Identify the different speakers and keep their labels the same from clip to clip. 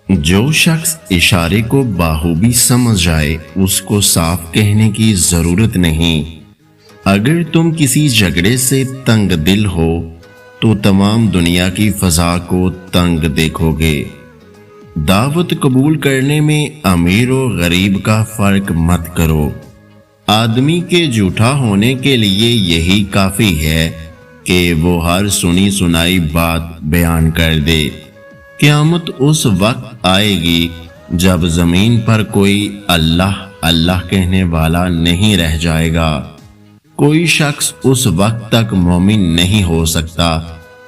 Speaker 1: جو شخص اشارے کو بخوبی سمجھ جائے اس کو صاف کہنے کی ضرورت نہیں۔ اگر تم کسی جھگڑے سے تنگ دل ہو تو تمام دنیا کی فضا کو تنگ دیکھو گے۔ دعوت قبول کرنے میں امیر و غریب کا فرق مت کرو۔ آدمی کے جھوٹا ہونے کے لیے یہی کافی ہے کہ وہ ہر سنی سنائی بات بیان کر دے۔ قیامت اس وقت آئے گی جب زمین پر کوئی اللہ اللہ کہنے والا نہیں رہ جائے گا۔ کوئی شخص اس وقت تک مومن نہیں ہو سکتا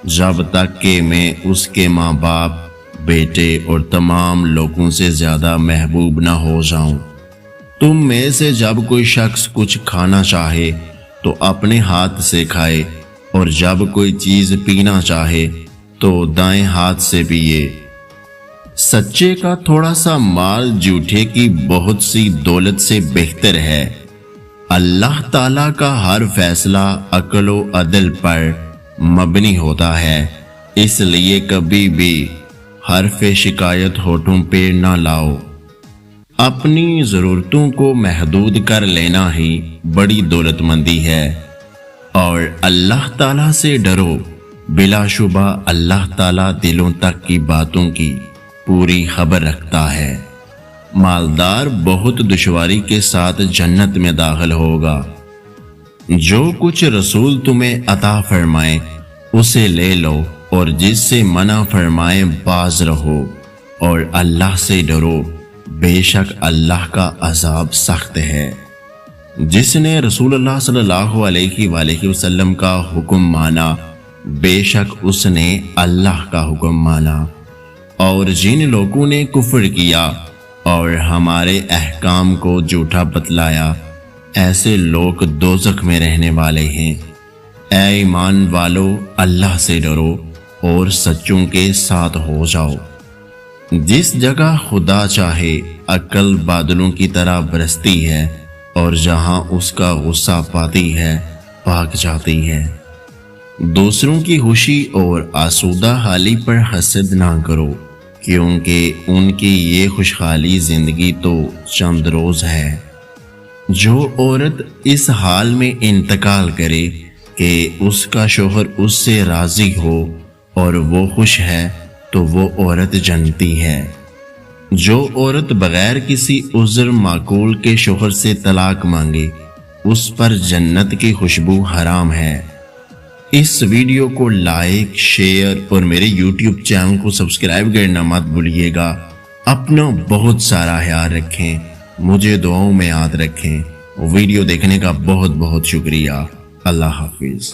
Speaker 1: جب تک کہ میں اس کے ماں باپ، بیٹے اور تمام لوگوں سے زیادہ محبوب نہ ہو جاؤں۔ تم میں سے جب کوئی شخص کچھ کھانا چاہے تو اپنے ہاتھ سے کھائے، اور جب کوئی چیز پینا چاہے تو دائیں ہاتھ سے پیے۔ سچے کا تھوڑا سا مال جھوٹے کی بہت سی دولت سے بہتر ہے۔ اللہ تعالیٰ کا ہر فیصلہ عقل و عدل پر مبنی ہوتا ہے، اس لیے کبھی بھی حرف شکایت ہونٹوں پہ نہ لاؤ۔ اپنی ضرورتوں کو محدود کر لینا ہی بڑی دولت مندی ہے، اور اللہ تعالیٰ سے ڈرو۔ بلا شبہ اللہ تعالیٰ دلوں تک کی باتوں کی پوری خبر رکھتا ہے۔ مالدار بہت دشواری کے ساتھ جنت میں داخل ہوگا۔ جو کچھ رسول تمہیں عطا فرمائے اسے لے لو، اور جس سے منع فرمائے باز رہو، اور اللہ سے ڈرو، بے شک اللہ کا عذاب سخت ہے۔ جس نے رسول اللہ صلی اللہ علیہ وآلہ وسلم کا حکم مانا، بے شک اس نے اللہ کا حکم مانا، اور جن لوگوں نے کفر کیا اور ہمارے احکام کو جھوٹا بتلایا، ایسے لوگ دوزخ میں رہنے والے ہیں۔ اے ایمان والو، اللہ سے ڈرو اور سچوں کے ساتھ ہو جاؤ۔ جس جگہ خدا چاہے عقل بادلوں کی طرح برستی ہے، اور جہاں اس کا غصہ پاتی ہے بھاگ جاتی ہے۔ دوسروں کی خوشی اور آسودہ حالی پر حسد نہ کرو، کیونکہ ان کی یہ خوشحالی زندگی تو چند روز ہے۔ جو عورت اس حال میں انتقال کرے کہ اس کا شوہر اس سے راضی ہو اور وہ خوش ہے تو وہ عورت جنتی ہے۔ جو عورت بغیر کسی عذر معقول کے شوہر سے طلاق مانگے اس پر جنت کی خوشبو حرام ہے۔ اس ویڈیو کو لائک، شیئر اور میرے یوٹیوب چینل کو سبسکرائب کرنا مت بھولیے گا۔ اپنا بہت سارا خیال رکھیں، مجھے دعاؤں میں یاد رکھیں۔ ویڈیو دیکھنے کا بہت بہت شکریہ۔ اللہ حافظ۔